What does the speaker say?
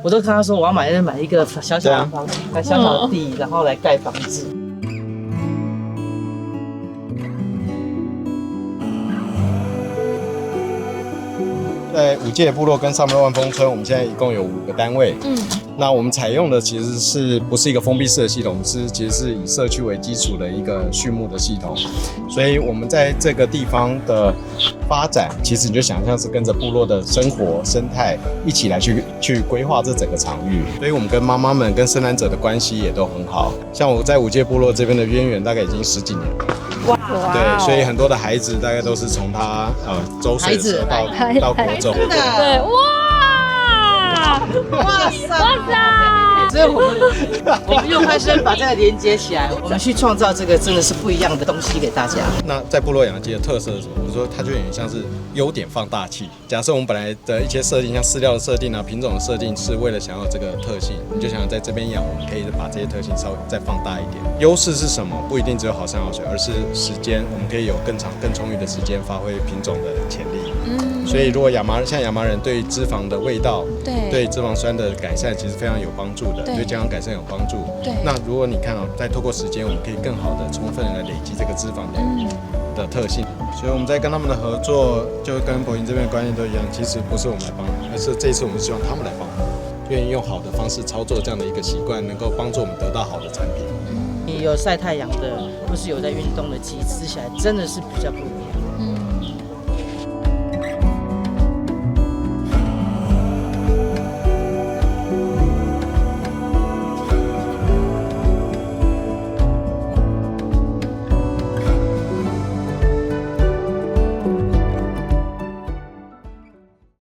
我都跟他说我要买一个小小的房子，小小的地，然后来盖房子。在五界部落跟上面万丰村，我们现在一共有5个单位。那我们采用的其实是不是一个封闭式的系统，其实是以社区为基础的一个畜牧的系统。所以我们在这个地方的发展，其实你就想象是跟着部落的生活生态一起来去规划这整个场域。所以我们跟妈妈们跟生产者的关系也都很好。像我在五界部落这边的渊源大概已经10几年了。哇，对，所以很多的孩子大概都是从他周岁的时候到国中。对，哇塞！所以我们用开生把这个连接起来，我们去创造这个真的是不一样的东西给大家。那在部落养鸡的特色是什么？我说它就有点像是优点放大器。假设我们本来的一些设定，像饲料的设定啊、品种的设定，是为了想要这个特性，你就想要在这边养，我们可以把这些特性稍微再放大一点。优势是什么？不一定只有好山好水，而是时间，我们可以有更长、更充裕的时间发挥品种的潜力。所以如果像亚麻仁对脂肪的味道，对脂肪酸的改善其实非常有帮助的，对健康改善有帮助。那如果你看再透过时间，我们可以更好的、充分的累积这个脂肪的特性。所以我们在跟他们的合作，就跟博盈这边的观念都一样，其实不是我们来帮，而是这一次我们希望他们来帮我们，愿意用好的方式操作这样的一个习惯，能够帮助我们得到好的产品。你有晒太阳的，或是有在运动的鸡，吃起来真的是比较不一样。